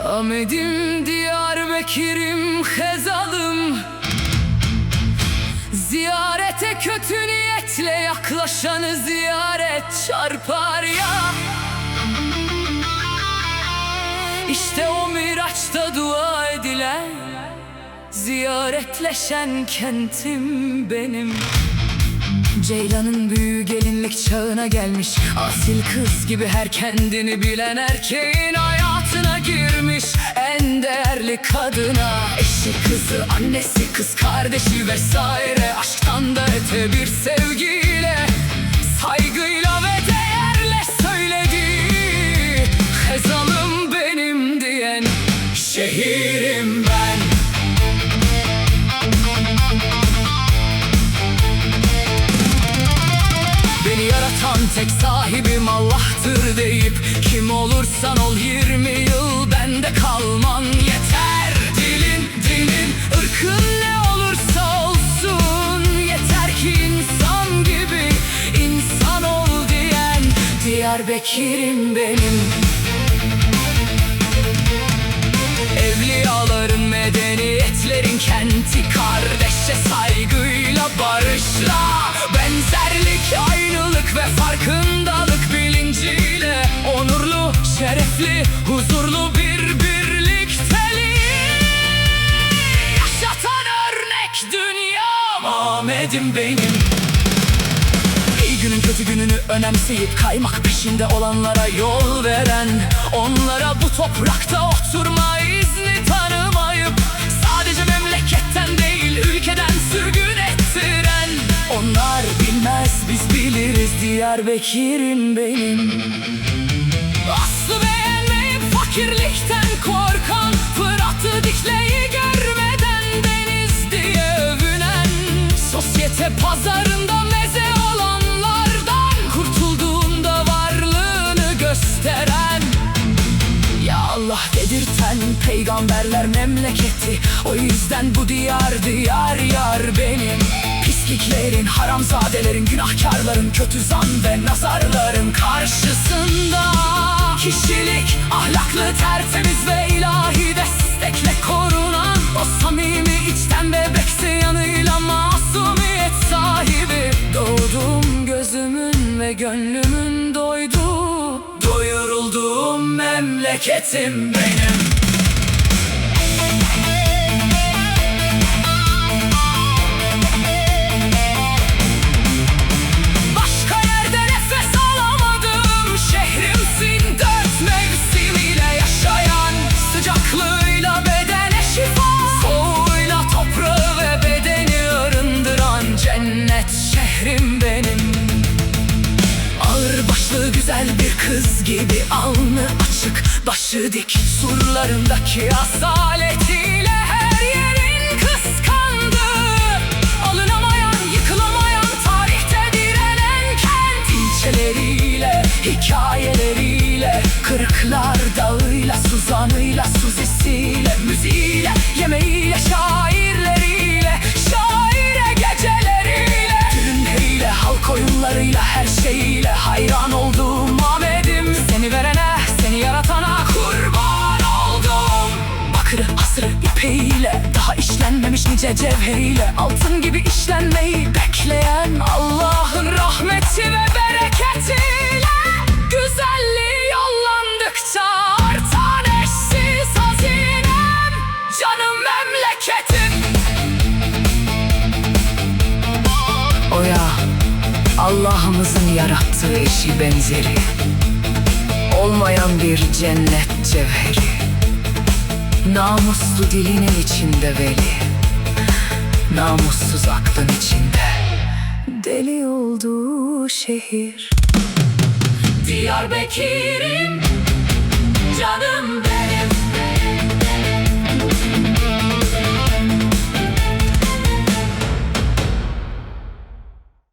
Ahmet'im, Diyarbakır'ım, Hezal'ım. Ziyarete kötü niyetle yaklaşanı ziyaret çarpar ya. İşte o Miraç'ta dua edilen, ziyaretleşen kentim benim. Ceylan'ın büyü gelinlik çağına gelmiş, asil kız gibi her kendini bilen erkeğin hayatına girmiş. En değerli kadına, eşi, kızı, annesi, kız kardeşi vesaire, aşktan da öte bir sevgiyle, saygıyla ve değerle söylediği, Hezal'ım benim diyen şehirim ben. Beni yaratan tek sahibim Allah'tır deyip, kim olursan ol 20 yıl bende kalman yeter. Dilin, ırkın ne olursa olsun, yeter ki insan gibi insan ol diyen Diyarbakır'ım benim. Evliyaların, medeniyetlerin kenti, kardeşçe saygıyla, barışla, benzerlik, aynılık ve farkındalık bilinciyle, onurlu, şerefli, huzurlu bir birlikteliği yaşatan örnek dünyam Ahmet'im benim. İyi günün kötü gününü önemseyip kaymak peşinde olanlara yol veren, onlara bu toprakta oturma izni tanımayıp sadece memleketten değil ülkeden sürgün ettiren, onlar bilmez biz biliriz Diyarbakır'ım benim. Aslı beğenmeyip fakirlikten korkan, Fırat'ı Dicle'yi görmeden deniz diye övünen, sosyete pazarında meze olanlardan kurtulduğunda varlığını gösteren, ya Allah dedirten peygamberler memleketi, o yüzden bu diyar diyar yar benim. Pisliklerin, haramzadelerin, günahkarların, kötü zan ve nazarların karşısında kişilik, ahlaklı, tertemiz ve ilahi destekle korunan, o samimi içten bebekse yanıyla masumiyet sahibi, doğduğum gözümün ve gönlümün doyduğu, doyurulduğum memleketim benim. Güzel bir kız gibi, alnı açık, başı dik, surlarındaki asaletiyle her yerin kıskandı. Alınamayan, yıkılamayan, tarihte direnen kent, ilçeleriyle, hikayeleriyle, Kırıklar Dağı'yla, Suzan'ıyla, Suzi'siyle, müziğiyle, yemeğiyle, şairleriyle, şaire geceleriyle, düğünleriyle, halk oyunlarıyla, her şeyiyle hayran olduğum Ahmet'im. Seni verene, seni yaratana kurban oldum. Bakırı, asrı, ipeğiyle, daha işlenmemiş nice cevheriyle, altın gibi işlenmeyi bekleyen Allah'ın rahmeti ve bereketiyle, güzelliği yollandıkça artan eşsiz hazinem, canım memleketim. O ya Allah'ımızın yarattığı eşi benzeri olmayan bir cennet cevheri, namuslu dilinin içinde veli, namussuz aklın içinde deli olduğu şehir. Diyarbakır'ım